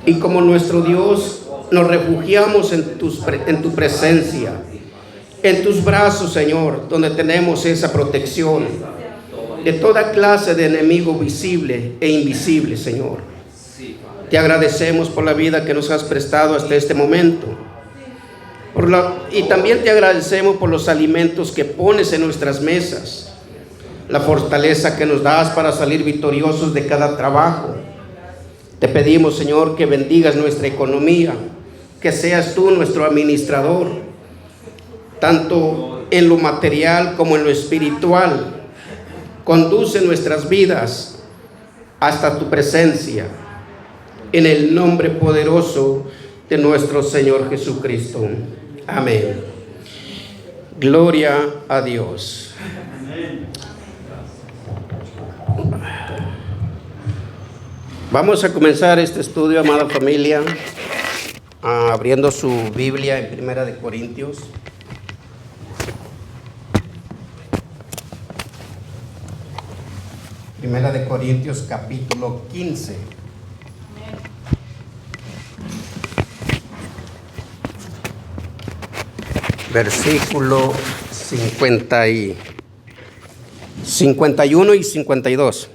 Y como nuestro Dios, nos refugiamos en tu presencia, en tus brazos, Señor, donde tenemos esa protección de toda clase de enemigo visible e invisible, Señor. Te agradecemos por la vida que nos has prestado hasta este momento. Y también te agradecemos por los alimentos que pones en nuestras mesas, la fortaleza que nos das para salir victoriosos de cada trabajo. Te pedimos, Señor, que bendigas nuestra economía, que seas tú nuestro administrador, tanto en lo material como en lo espiritual. Conduce nuestras vidas hasta tu presencia, en el nombre poderoso de nuestro Señor Jesucristo. Amén. Gloria a Dios. Vamos a comenzar este estudio, amada familia, abriendo su Biblia en Primera de Corintios. Primera de Corintios, capítulo 15. Versículo 51 y 52.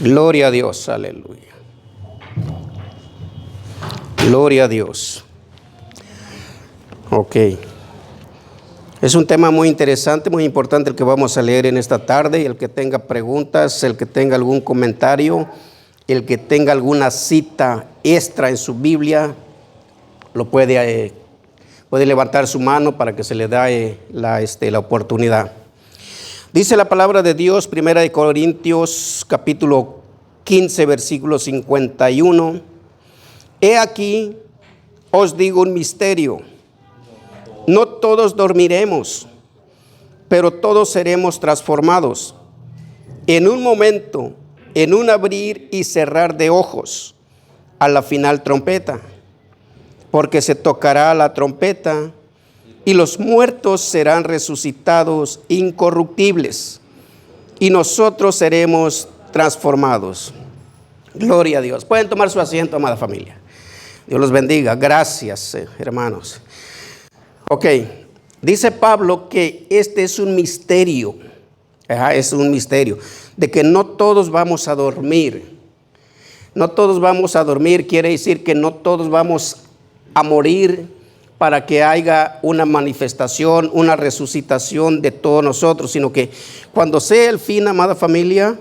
Gloria a Dios, aleluya. Gloria a Dios. Ok. Es un tema muy interesante, muy importante el que vamos a leer en esta tarde. Y el que tenga preguntas, el que tenga algún comentario, el que tenga alguna cita extra en su Biblia, lo puede levantar su mano para que se le dé la oportunidad. Dice la palabra de Dios, Primera de Corintios, capítulo 15, versículo 51. He aquí, os digo un misterio. No todos dormiremos, pero todos seremos transformados. En un momento, en un abrir y cerrar de ojos, a la final trompeta. Porque se tocará la trompeta y los muertos serán resucitados incorruptibles y nosotros seremos transformados. Gloria a Dios. Pueden tomar su asiento, amada familia. Dios los bendiga. Gracias, hermanos. Ok, dice Pablo que este es un misterio. Es un misterio de que no todos vamos a dormir. No todos vamos a dormir quiere decir que no todos vamos a morir para que haya una manifestación, una resucitación de todos nosotros, sino que cuando sea el fin, amada familia,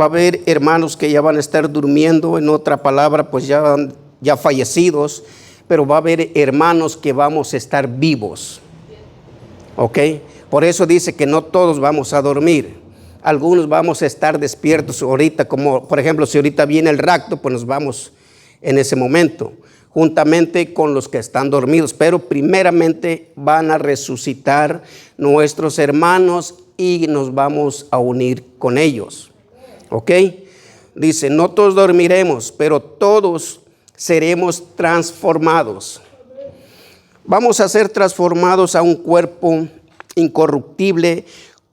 va a haber hermanos que ya van a estar durmiendo, en otra palabra, pues ya fallecidos, pero va a haber hermanos que vamos a estar vivos. ¿Ok? Por eso dice que no todos vamos a dormir. Algunos vamos a estar despiertos ahorita, como por ejemplo, si ahorita viene el rapto, pues nos vamos en ese momento, juntamente con los que están dormidos, pero primeramente van a resucitar nuestros hermanos y nos vamos a unir con ellos. ¿Ok? Dice, no todos dormiremos, pero todos seremos transformados. Vamos a ser transformados a un cuerpo incorruptible,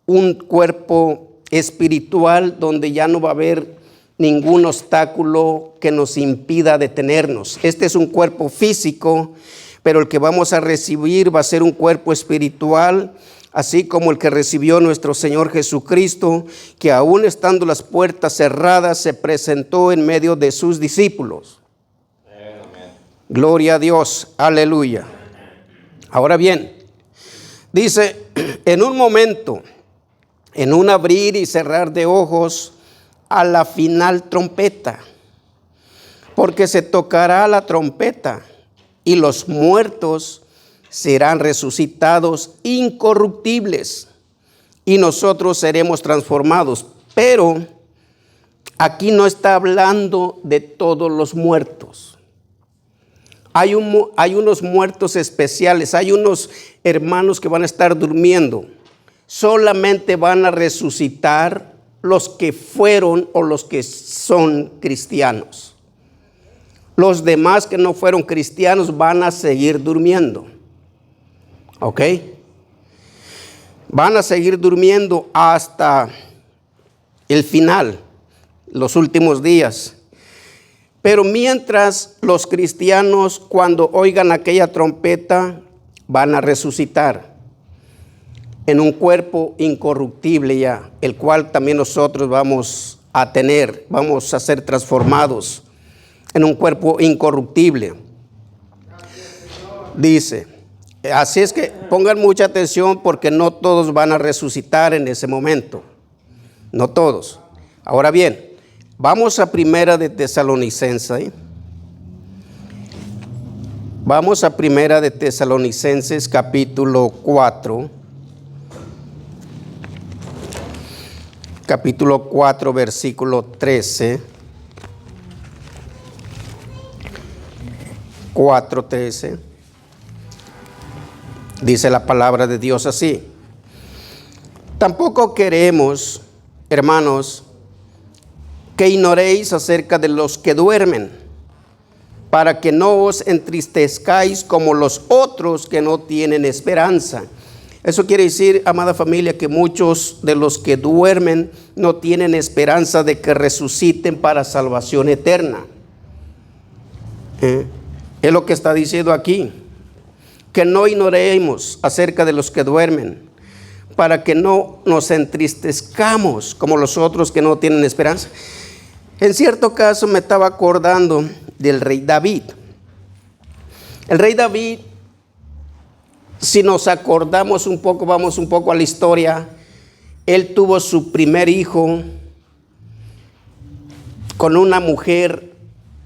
un cuerpo espiritual donde ya no va a haber ningún obstáculo que nos impida detenernos. Este es un cuerpo físico, pero el que vamos a recibir va a ser un cuerpo espiritual, así como el que recibió nuestro Señor Jesucristo, que aún estando las puertas cerradas se presentó en medio de sus discípulos. Amén. Gloria a Dios, aleluya. Ahora bien, dice, en un momento, en un abrir y cerrar de ojos, a la final trompeta, porque se tocará la trompeta y los muertos serán resucitados incorruptibles y nosotros seremos transformados. Pero aquí no está hablando de todos los muertos. Hay unos muertos especiales, hay unos hermanos que van a estar durmiendo. Solamente van a resucitar los que fueron o los que son cristianos. Los demás que no fueron cristianos van a seguir durmiendo. ¿Ok? Van a seguir durmiendo hasta el final, los últimos días. Pero mientras los cristianos, cuando oigan aquella trompeta, van a resucitar en un cuerpo incorruptible ya, el cual también nosotros vamos a tener, vamos a ser transformados en un cuerpo incorruptible. Dice, así es que pongan mucha atención porque no todos van a resucitar en ese momento, no todos. Ahora bien, vamos a Primera de Tesalonicenses. Vamos a Primera de Tesalonicenses capítulo 4. Capítulo 4, versículo 13. 4:13. Dice la palabra de Dios así: tampoco queremos, hermanos, que ignoréis acerca de los que duermen, para que no os entristezcáis como los otros que no tienen esperanza. Eso quiere decir, amada familia, que muchos de los que duermen no tienen esperanza de que resuciten para salvación eterna. Es lo que está diciendo aquí, que no ignoremos acerca de los que duermen, para que no nos entristezcamos como los otros que no tienen esperanza. En cierto caso me estaba acordando del rey David. El rey David, si nos acordamos un poco, vamos un poco a la historia, él tuvo su primer hijo con una mujer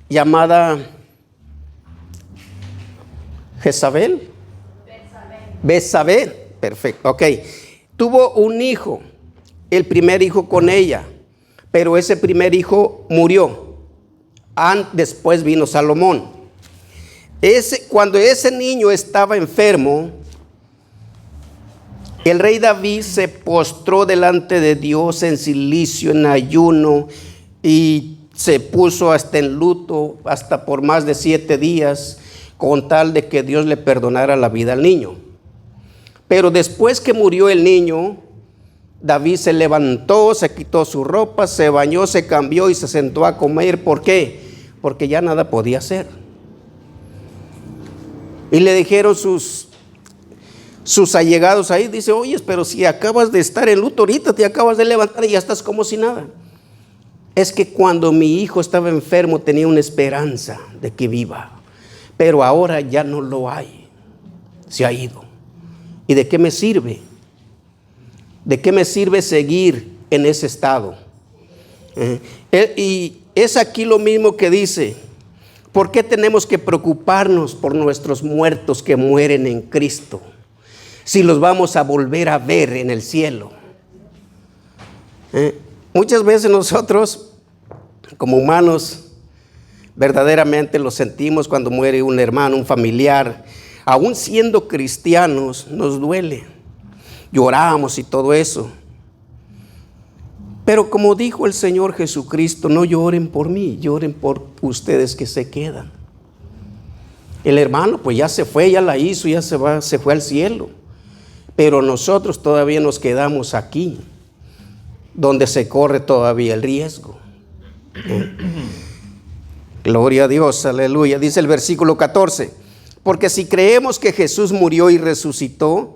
llamada Jezabel. Betsabé, perfecto, ok. Tuvo un hijo, el primer hijo con ella, pero ese primer hijo murió. Después vino Salomón. Cuando ese niño estaba enfermo, el rey David se postró delante de Dios en cilicio, en ayuno, y se puso hasta en luto, hasta por más de 7 días, con tal de que Dios le perdonara la vida al niño. Pero después que murió el niño, David se levantó, se quitó su ropa, se bañó, se cambió y se sentó a comer. ¿Por qué? Porque ya nada podía hacer. Y le dijeron sus allegados ahí, dice, oye, pero si acabas de estar en luto ahorita, te acabas de levantar y ya estás como si nada. Es que cuando mi hijo estaba enfermo tenía una esperanza de que viva, pero ahora ya no lo hay, se ha ido. ¿Y de qué me sirve? ¿De qué me sirve seguir en ese estado? Y es aquí lo mismo que dice, ¿por qué tenemos que preocuparnos por nuestros muertos que mueren en Cristo, si los vamos a volver a ver en el cielo? Muchas veces nosotros, como humanos, verdaderamente lo sentimos cuando muere un hermano, un familiar. Aún siendo cristianos, nos duele. Lloramos y todo eso. Pero como dijo el Señor Jesucristo, no lloren por mí, lloren por ustedes que se quedan. El hermano pues ya se fue, ya la hizo, ya se fue al cielo. Pero nosotros todavía nos quedamos aquí, donde se corre todavía el riesgo. Gloria a Dios, aleluya. Dice el versículo 14, porque si creemos que Jesús murió y resucitó,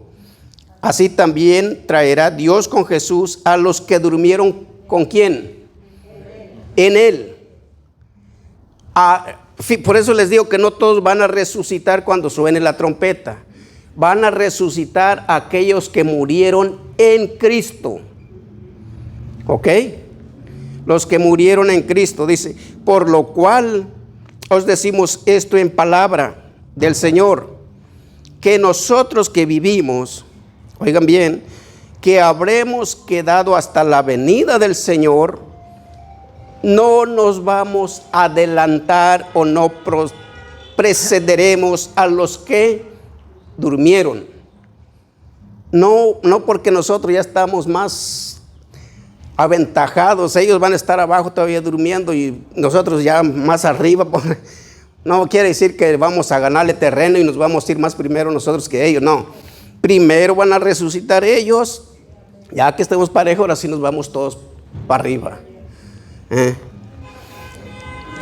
así también traerá Dios con Jesús a los que durmieron. ¿Con quién? En Él. Por eso les digo que no todos van a resucitar cuando suene la trompeta. Van a resucitar aquellos que murieron en Cristo. ¿Ok? Los que murieron en Cristo, dice, por lo cual os decimos esto en palabra del Señor, que nosotros que vivimos, oigan bien, que habremos quedado hasta la venida del Señor, no nos vamos a adelantar o no precederemos a los que durmieron. No porque nosotros ya estamos más aventajados, ellos van a estar abajo todavía durmiendo y nosotros ya más arriba. No quiere decir que vamos a ganarle terreno y nos vamos a ir más primero nosotros que ellos, no. Primero van a resucitar ellos, ya que estemos parejos, ahora sí nos vamos todos para arriba.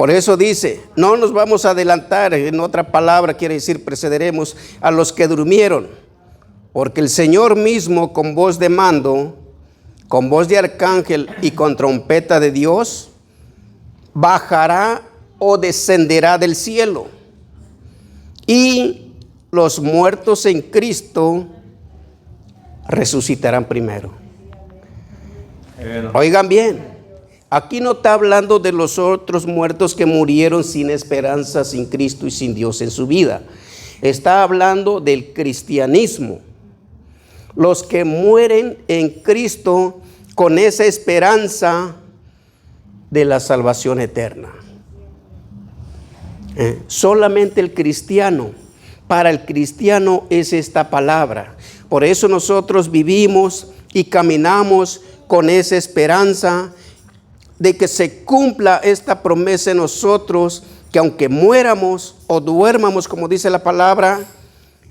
Por eso dice, no nos vamos a adelantar, en otra palabra quiere decir precederemos a los que durmieron, porque el Señor mismo con voz de mando, con voz de arcángel y con trompeta de Dios, bajará o descenderá del cielo. Y los muertos en Cristo resucitarán primero. Oigan bien, aquí no está hablando de los otros muertos que murieron sin esperanza, sin Cristo y sin Dios en su vida. Está hablando del cristianismo. Los que mueren en Cristo con esa esperanza de la salvación eterna. Solamente el cristiano, para el cristiano es esta palabra. Por eso nosotros vivimos y caminamos con esa esperanza de que se cumpla esta promesa en nosotros, que aunque muéramos o duermamos, como dice la palabra,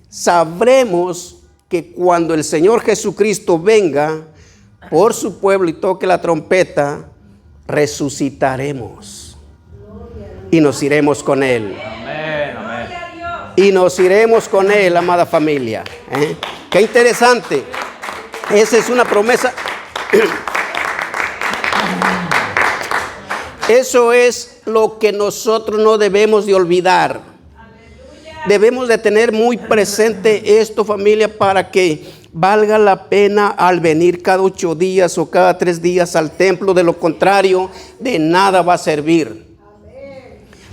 sabremos que cuando el Señor Jesucristo venga por su pueblo y toque la trompeta, resucitaremos y nos iremos con Él. Amén, amén. Y nos iremos con Él, amada familia. Qué interesante. Esa es una promesa. Eso es lo que nosotros no debemos de olvidar. Debemos de tener muy presente esto, familia, para que valga la pena al venir cada 8 días o cada 3 días al templo. De lo contrario, de nada va a servir.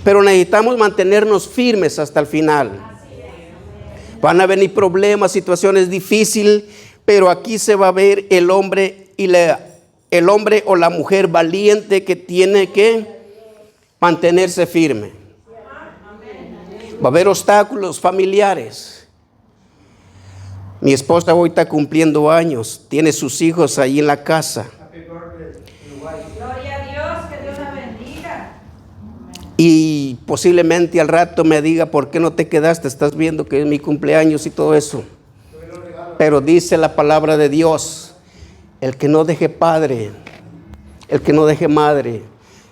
Pero necesitamos mantenernos firmes hasta el final. Van a venir problemas, situaciones difíciles, pero aquí se va a ver el hombre o la mujer valiente que tiene que mantenerse firme. Va a haber obstáculos familiares. Mi esposa hoy está cumpliendo años, tiene sus hijos ahí en la casa. Gloria a Dios, que Dios la bendiga. Y posiblemente al rato me diga, ¿por qué no te quedaste? Estás viendo que es mi cumpleaños y todo eso. Pero dice la palabra de Dios, el que no deje padre, el que no deje madre,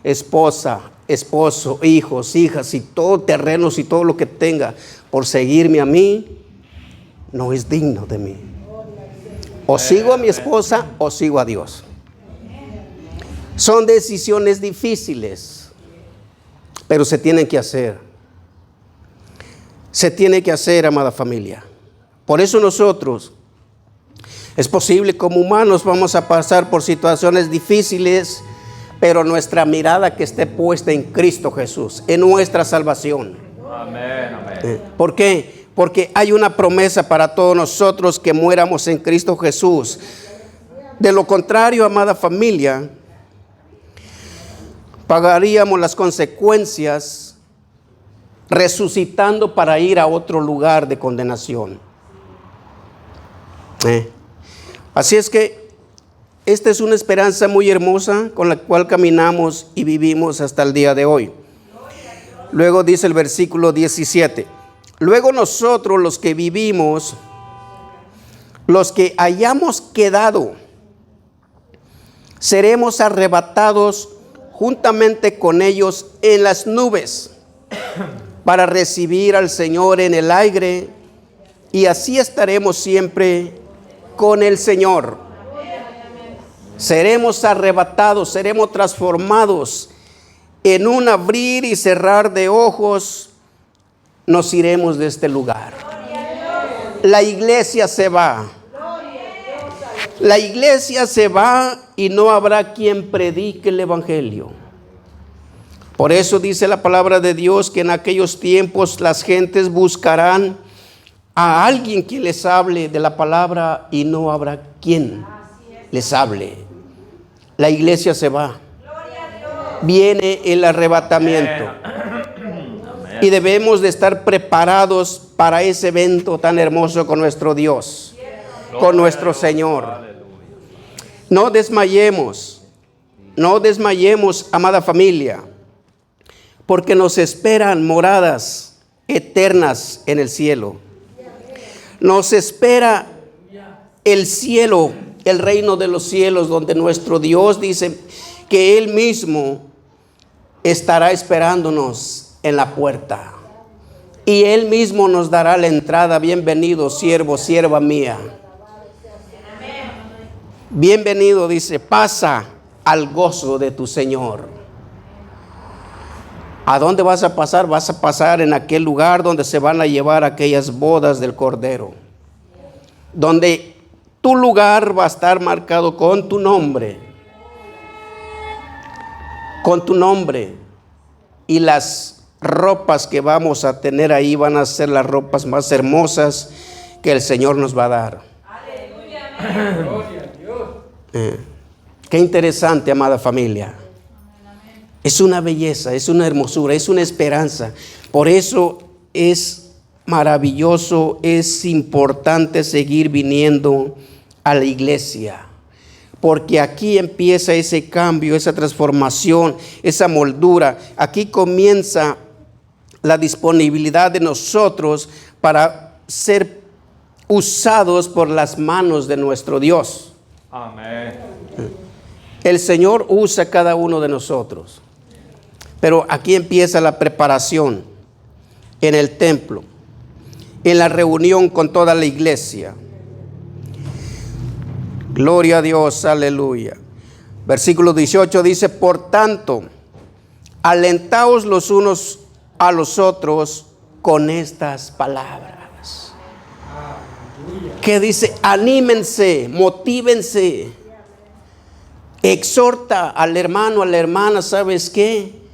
esposa, esposo, hijos, hijas y todo terrenos y todo lo que tenga por seguirme a mí, no es digno de mí. O sigo a mi esposa o sigo a Dios. Son decisiones difíciles, pero se tienen que hacer. Se tiene que hacer, amada familia. Por eso nosotros, es posible como humanos vamos a pasar por situaciones difíciles, pero nuestra mirada que esté puesta en Cristo Jesús, en nuestra salvación. Amén, amén. ¿Por qué? Porque hay una promesa para todos nosotros que muéramos en Cristo Jesús. De lo contrario, amada familia, pagaríamos las consecuencias resucitando para ir a otro lugar de condenación. Así es que esta es una esperanza muy hermosa con la cual caminamos y vivimos hasta el día de hoy. Luego dice el versículo 17. Luego nosotros los que vivimos, los que hayamos quedado, seremos arrebatados juntamente con ellos en las nubes para recibir al Señor en el aire, y así estaremos siempre con el Señor. Seremos arrebatados, seremos transformados. En un abrir y cerrar de ojos nos iremos de este lugar. La iglesia se va. La iglesia se va y no habrá quien predique el evangelio. Por eso dice la palabra de Dios que en aquellos tiempos las gentes buscarán a alguien que les hable de la palabra y no habrá quien les hable. La iglesia se va. Viene el arrebatamiento. Y debemos de estar preparados para ese evento tan hermoso con nuestro Dios, con nuestro Señor. No desmayemos, amada familia, porque nos esperan moradas eternas en el cielo. Nos espera el cielo, el reino de los cielos, donde nuestro Dios dice que Él mismo estará esperándonos en la puerta. Y Él mismo nos dará la entrada. Bienvenido, siervo, sierva mía. Bienvenido, dice, pasa al gozo de tu Señor. ¿A dónde vas a pasar? Vas a pasar en aquel lugar donde se van a llevar aquellas bodas del Cordero. Donde tu lugar va a estar marcado con tu nombre. Con tu nombre. Y las ropas que vamos a tener ahí van a ser las ropas más hermosas que el Señor nos va a dar. Qué interesante, amada familia. Es una belleza, es una hermosura, es una esperanza. Por eso es maravilloso, es importante seguir viniendo a la iglesia. Porque aquí empieza ese cambio, esa transformación, esa moldura. Aquí comienza la disponibilidad de nosotros para ser usados por las manos de nuestro Dios. Amén. El Señor usa a cada uno de nosotros. Pero aquí empieza la preparación en el templo, en la reunión con toda la iglesia. Gloria a Dios, aleluya. Versículo 18 dice, por tanto, alentaos los unos a los otros con estas palabras. Que dice, anímense, motívense, exhorta al hermano, a la hermana, ¿sabes qué?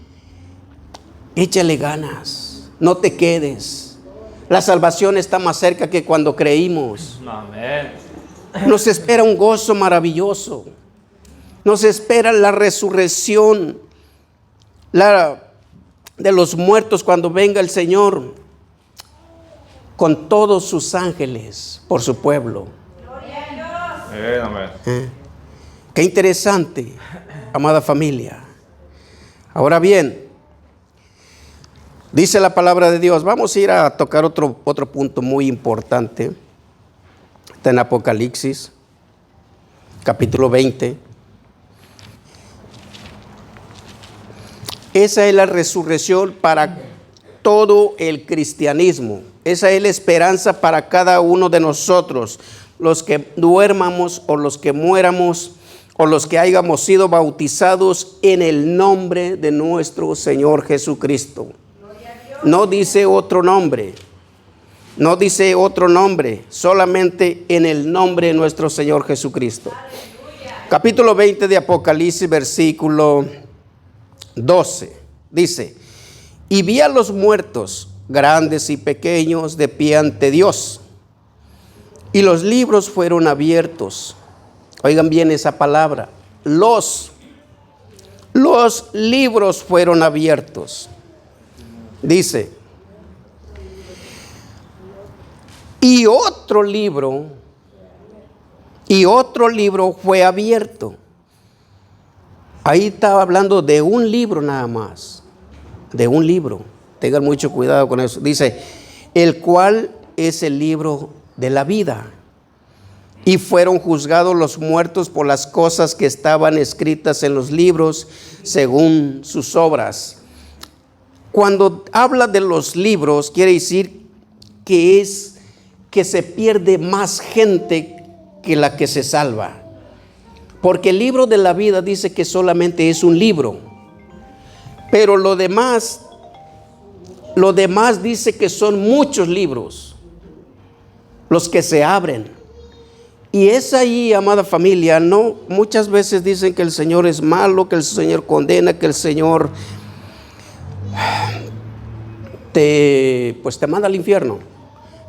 Échale ganas, no te quedes. La salvación está más cerca que cuando creímos. Amén. Nos espera un gozo maravilloso. Nos espera la resurrección de los muertos cuando venga el Señor con todos sus ángeles por su pueblo. Amén. Qué interesante, amada familia. Ahora bien, dice la palabra de Dios. Vamos a ir a tocar otro punto muy importante. Está en Apocalipsis, capítulo 20. Esa es la resurrección para todo el cristianismo. Esa es la esperanza para cada uno de nosotros, los que duermamos o los que muéramos o los que hayamos sido bautizados en el nombre de nuestro Señor Jesucristo. No dice otro nombre. No dice otro nombre, solamente en el nombre de nuestro Señor Jesucristo. Capítulo 20 de Apocalipsis, versículo 12. Dice, y vi a los muertos, grandes y pequeños, de pie ante Dios. Y los libros fueron abiertos. Oigan bien esa palabra. Los libros fueron abiertos. Dice, y otro libro fue abierto. Ahí estaba hablando de un libro nada más. De un libro. Tengan mucho cuidado con eso. Dice, el cual es el libro de la vida. Y fueron juzgados los muertos por las cosas que estaban escritas en los libros según sus obras. Cuando habla de los libros, quiere decir que se pierde más gente que la que se salva. Porque el libro de la vida dice que solamente es un libro. Pero lo demás dice que son muchos libros los que se abren. Y es ahí, amada familia, no, muchas veces dicen que el Señor es malo, que el Señor condena, que el Señor te manda al infierno.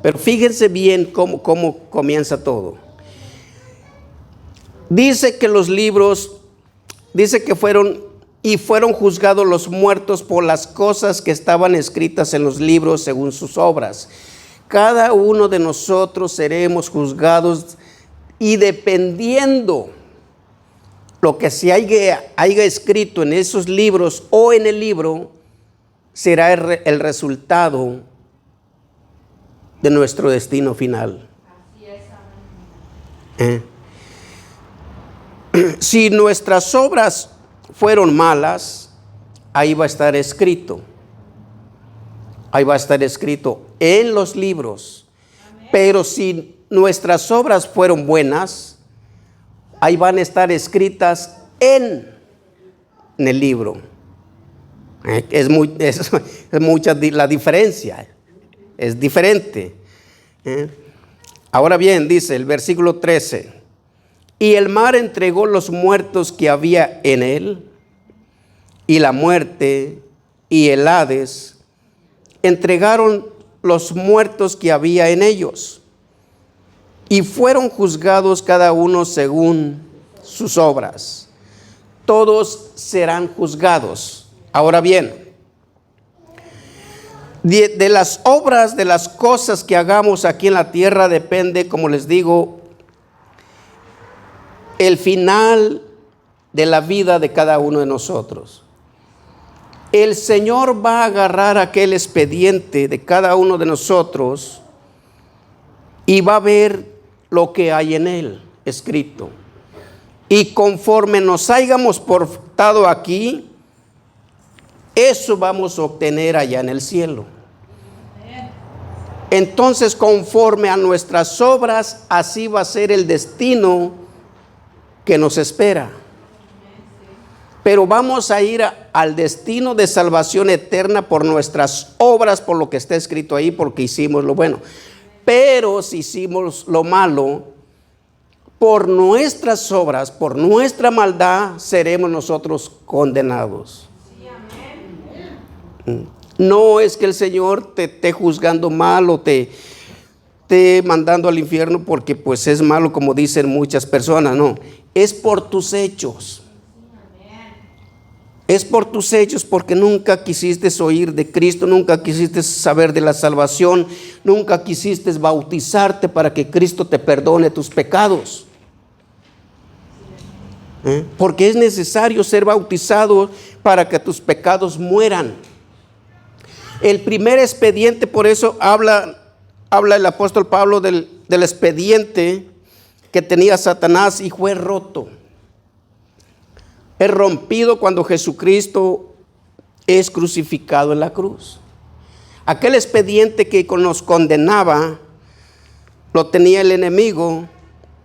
Pero fíjense bien cómo comienza todo. Dice que los libros, dice que fueron juzgados los muertos por las cosas que estaban escritas en los libros según sus obras. Cada uno de nosotros seremos juzgados y dependiendo lo que se haya escrito en esos libros o en el libro, será el resultado de nuestro destino final. Si nuestras obras fueron malas, ahí va a estar escrito. Ahí va a estar escrito en los libros. Pero si nuestras obras fueron buenas, ahí van a estar escritas en el libro. Es mucha la diferencia. Es diferente. Ahora bien, dice el versículo 13. Y el mar entregó los muertos que había en él, y la muerte y el Hades entregaron los muertos que había en ellos, y fueron juzgados cada uno según sus obras. Todos serán juzgados. Ahora bien, de las obras, de las cosas que hagamos aquí en la tierra, depende, como les digo, el final de la vida de cada uno de nosotros. El Señor va a agarrar aquel expediente de cada uno de nosotros y va a ver lo que hay en él escrito. Y conforme nos hayamos portado aquí, eso vamos a obtener allá en el cielo. Entonces, conforme a nuestras obras, así va a ser el destino que nos espera. Pero vamos a ir al destino de salvación eterna por nuestras obras, por lo que está escrito ahí, porque hicimos lo bueno. Pero si hicimos lo malo, por nuestras obras, por nuestra maldad, seremos nosotros condenados. No es que el Señor te esté juzgando mal o te esté mandando al infierno porque pues es malo, como dicen muchas personas. No, es por tus hechos. Es por tus hechos, porque nunca quisiste oír de Cristo, nunca quisiste saber de la salvación, nunca quisiste bautizarte para que Cristo te perdone tus pecados. Porque es necesario ser bautizado para que tus pecados mueran. El primer expediente, por eso habla el apóstol Pablo del expediente que tenía Satanás y fue roto. Es rompido cuando Jesucristo es crucificado en la cruz. Aquel expediente que nos condenaba lo tenía el enemigo,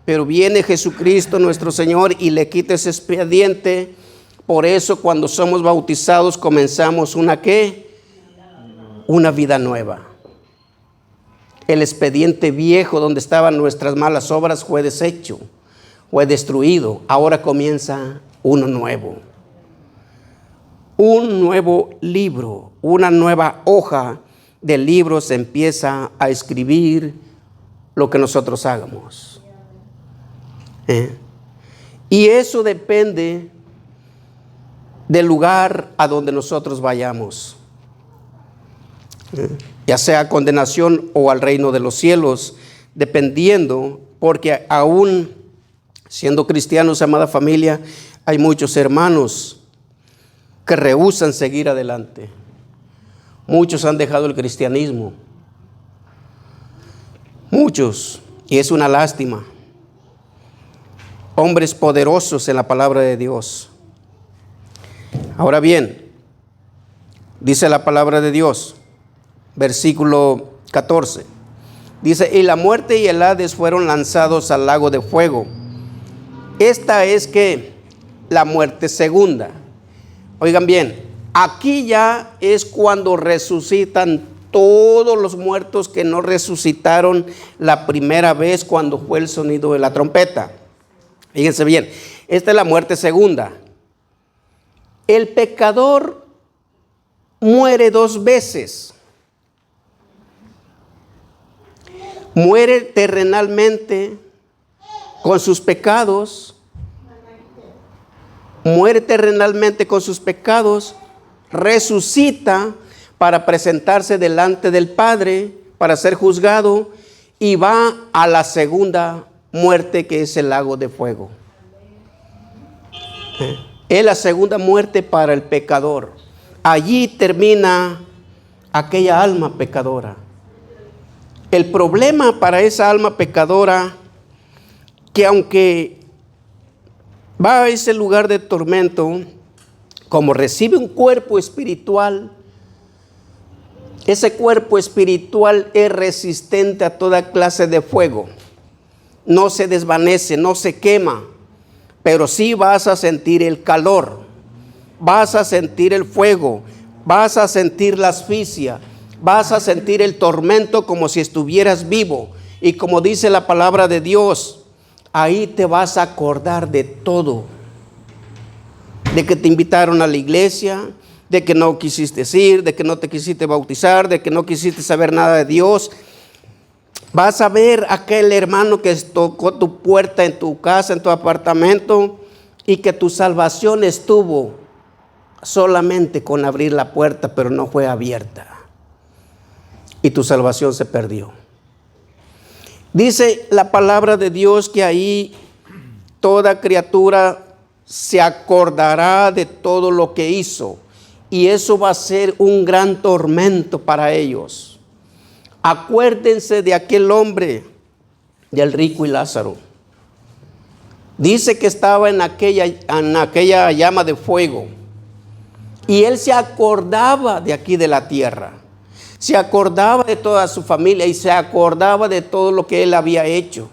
pero viene Jesucristo nuestro Señor y le quita ese expediente. Por eso cuando somos bautizados comenzamos una vida nueva. El expediente viejo donde estaban nuestras malas obras fue deshecho, fue destruido. Ahora comienza uno nuevo. Un nuevo libro, una nueva hoja del libro se empieza a escribir lo que nosotros hagamos. Y eso depende del lugar a donde nosotros vayamos. Ya sea a condenación o al reino de los cielos, dependiendo, porque aún siendo cristianos, amada familia, hay muchos hermanos que rehúsan seguir adelante. Muchos han dejado el cristianismo. Muchos, y es una lástima. Hombres poderosos en la palabra de Dios. Ahora bien, dice la palabra de Dios, versículo 14. Dice, y la muerte y el Hades fueron lanzados al lago de fuego. Esta es que la muerte segunda. Oigan bien, aquí ya es cuando resucitan todos los muertos que no resucitaron la primera vez cuando fue el sonido de la trompeta. Fíjense bien, esta es la muerte segunda. El pecador muere dos veces. Muere terrenalmente con sus pecados. Muere terrenalmente con sus pecados. Resucita para presentarse delante del Padre, para ser juzgado, y va a la segunda muerte, que es el lago de fuego. Es la segunda muerte para el pecador. Allí termina aquella alma pecadora. El problema para esa alma pecadora, que aunque va a ese lugar de tormento, como recibe un cuerpo espiritual, ese cuerpo espiritual es resistente a toda clase de fuego. No se desvanece, no se quema, pero sí vas a sentir el calor, vas a sentir el fuego, vas a sentir la asfixia, vas a sentir el tormento como si estuvieras vivo. Y como dice la palabra de Dios, ahí te vas a acordar de todo. De que te invitaron a la iglesia, de que no quisiste ir, de que no te quisiste bautizar, de que no quisiste saber nada de Dios. Vas a ver a aquel hermano que tocó tu puerta en tu casa, en tu apartamento, y que tu salvación estuvo solamente con abrir la puerta, pero no fue abierta. Y tu salvación se perdió. Dice la palabra de Dios que ahí toda criatura se acordará de todo lo que hizo. Y eso va a ser un gran tormento para ellos. Acuérdense de aquel hombre, del rico y Lázaro. Dice que estaba en aquella llama de fuego. Y él se acordaba de aquí de la tierra. Se acordaba de toda su familia y se acordaba de todo lo que él había hecho.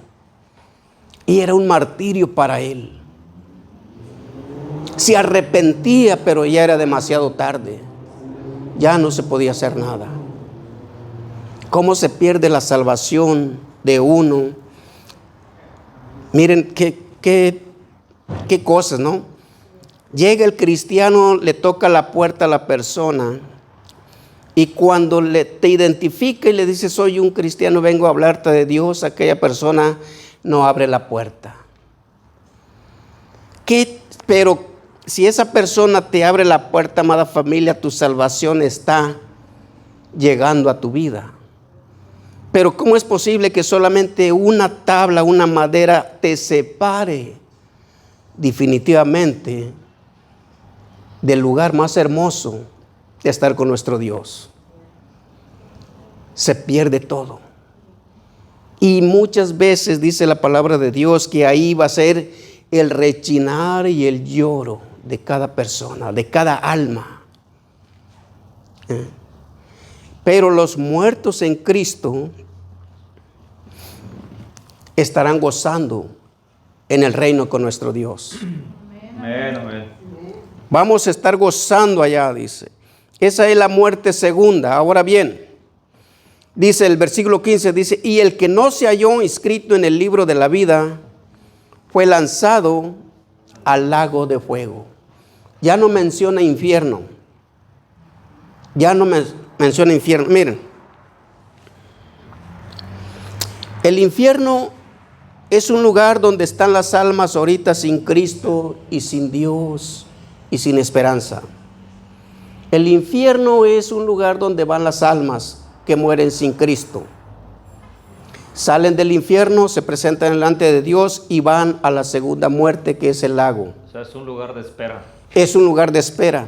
Y era un martirio para él. Se arrepentía, pero ya era demasiado tarde. Ya no se podía hacer nada. ¿Cómo se pierde la salvación de uno? Miren qué cosas, ¿no? Llega el cristiano, le toca la puerta a la persona. Y cuando te identifica y le dice, soy un cristiano, vengo a hablarte de Dios, aquella persona no abre la puerta. Pero si esa persona te abre la puerta, amada familia, tu salvación está llegando a tu vida. Pero ¿cómo es posible que solamente una tabla, una madera te separe definitivamente del lugar más hermoso de estar con nuestro Dios? Se pierde todo. Y muchas veces dice la palabra de Dios que ahí va a ser el rechinar y el lloro de cada persona, de cada alma. Pero los muertos en Cristo estarán gozando en el reino con nuestro Dios. Amén, amén. Vamos a estar gozando allá, dice. Esa es la muerte segunda. Ahora bien, dice el versículo 15, dice, y el que no se halló inscrito en el libro de la vida fue lanzado al lago de fuego. Ya no menciona infierno. Ya no menciona infierno. Miren, el infierno es un lugar donde están las almas ahorita sin Cristo y sin Dios y sin esperanza. El infierno es un lugar donde van las almas que mueren sin Cristo. Salen del infierno, se presentan delante de Dios y van a la segunda muerte, que es el lago. O sea, es un lugar de espera. Es un lugar de espera.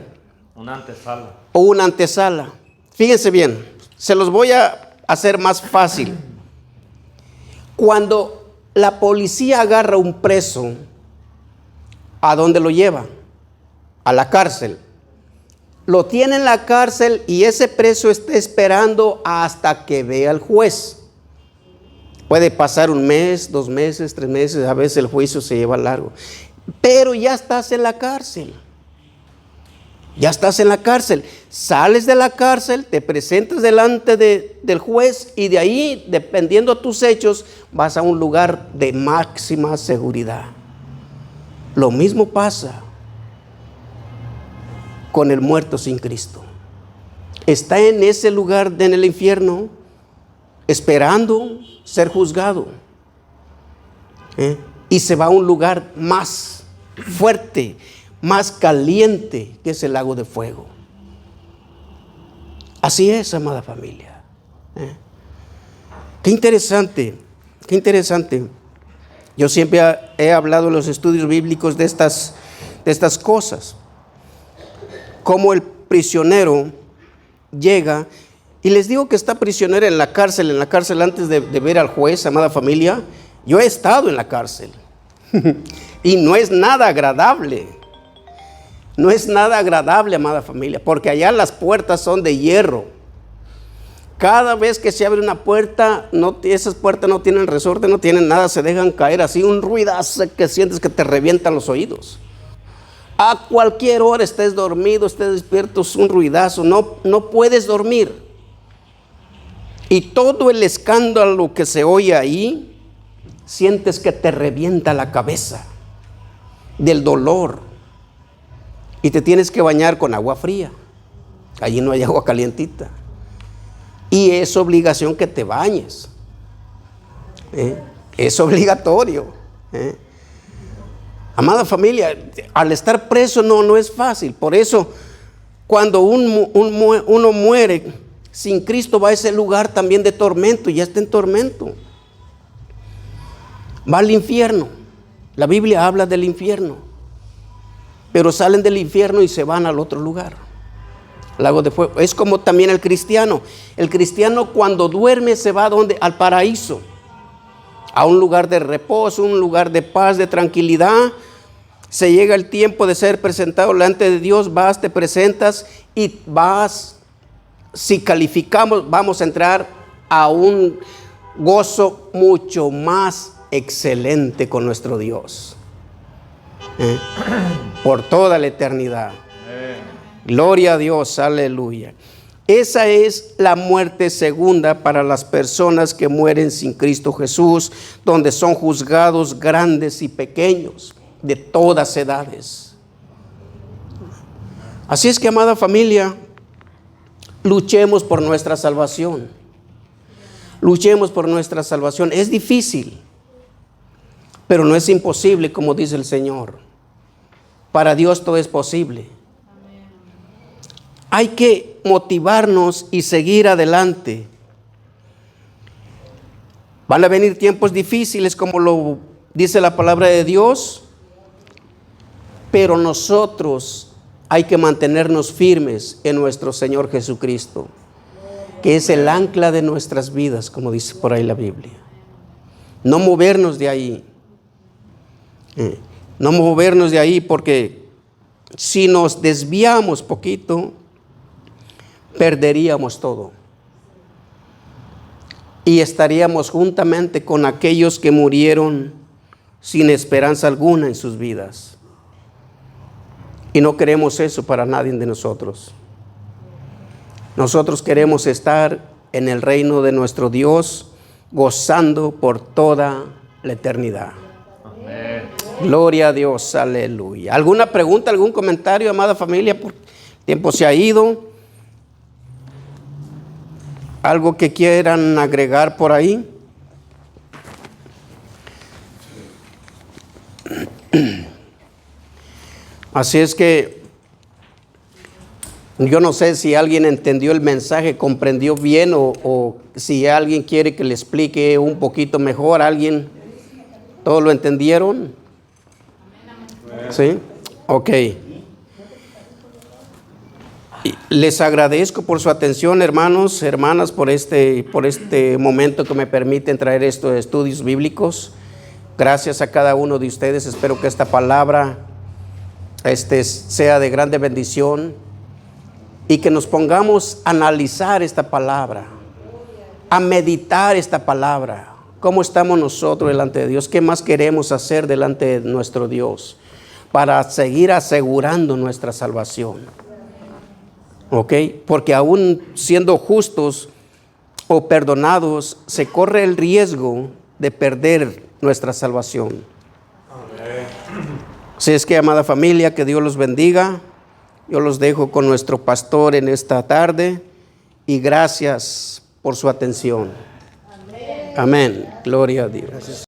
Una antesala. O una antesala. Fíjense bien, se los voy a hacer más fácil. Cuando la policía agarra a un preso, ¿a dónde lo lleva? A la cárcel. Lo tiene en la cárcel y ese preso está esperando hasta que vea al juez. Puede pasar 1 mes, 2 meses, 3 meses, a veces el juicio se lleva largo. Pero ya estás en la cárcel. Ya estás en la cárcel. Sales de la cárcel, te presentas delante del juez y de ahí, dependiendo de tus hechos, vas a un lugar de máxima seguridad. Lo mismo pasa con el muerto sin Cristo. Está en ese lugar en el infierno, esperando ser juzgado. Y se va a un lugar más fuerte, más caliente, que es el lago de fuego. Así es, amada familia. Qué interesante, qué interesante. Yo siempre he hablado en los estudios bíblicos de estas cosas. Cómo el prisionero llega, y les digo que está prisionero en la cárcel antes de ver al juez, amada familia. Yo he estado en la cárcel y no es nada agradable. No es nada agradable, amada familia, porque allá las puertas son de hierro. Cada vez que se abre una puerta, esas puertas no tienen resorte, no tienen nada, se dejan caer así, un ruidazo que sientes que te revientan los oídos. A cualquier hora, estés dormido, estés despierto, es un ruidazo, no puedes dormir. Y todo el escándalo que se oye ahí, sientes que te revienta la cabeza del dolor. Y te tienes que bañar con agua fría. Allí no hay agua calientita. Y es obligación que te bañes. Es obligatorio. Amada familia, al estar preso no es fácil. Por eso, cuando uno muere sin Cristo, va a ese lugar también de tormento. Y ya está en tormento. Va al infierno. La Biblia habla del infierno. Pero salen del infierno y se van al otro lugar. Lago de fuego. Es como también el cristiano. El cristiano cuando duerme se va ¿a dónde? Al paraíso. A un lugar de reposo, un lugar de paz, de tranquilidad. Se llega el tiempo de ser presentado delante de Dios. Vas, te presentas y vas. Si calificamos, vamos a entrar a un gozo mucho más excelente con nuestro Dios. Por toda la eternidad. Gloria a Dios, aleluya. Esa es la muerte segunda para las personas que mueren sin Cristo Jesús, donde son juzgados grandes y pequeños, de todas edades. Así es que, amada familia, luchemos por nuestra salvación. Luchemos por nuestra salvación. Es difícil, pero no es imposible, como dice el Señor. Para Dios todo es posible. Hay que motivarnos y seguir adelante. Van a venir tiempos difíciles, como lo dice la palabra de Dios, pero nosotros hay que mantenernos firmes en nuestro Señor Jesucristo, que es el ancla de nuestras vidas, como dice por ahí la Biblia. No movernos de ahí. No movernos de ahí, porque si nos desviamos poquito, perderíamos todo. Y estaríamos juntamente con aquellos que murieron sin esperanza alguna en sus vidas. Y no queremos eso para nadie de nosotros. Nosotros queremos estar en el reino de nuestro Dios, gozando por toda la eternidad. Amén. Gloria a Dios, aleluya. ¿Alguna pregunta, algún comentario, amada familia? Por tiempo se ha ido. ¿Algo que quieran agregar por ahí? Así es que yo no sé si alguien entendió el mensaje, comprendió bien, o si alguien quiere que le explique un poquito mejor. ¿Alguien? ¿Todos lo entendieron? ¿Sí? Ok. Les agradezco por su atención, hermanos, hermanas, por este momento que me permiten traer estos estudios bíblicos. Gracias a cada uno de ustedes. Espero que esta palabra sea de grande bendición y que nos pongamos a analizar esta palabra, a meditar esta palabra. ¿Cómo estamos nosotros delante de Dios? ¿Qué más queremos hacer delante de nuestro Dios para seguir asegurando nuestra salvación? ¿Ok? Porque aún siendo justos o perdonados, se corre el riesgo de perder nuestra salvación. Así es que, amada familia, que Dios los bendiga. Yo los dejo con nuestro pastor en esta tarde y gracias por su atención. Amén. Gloria a Dios.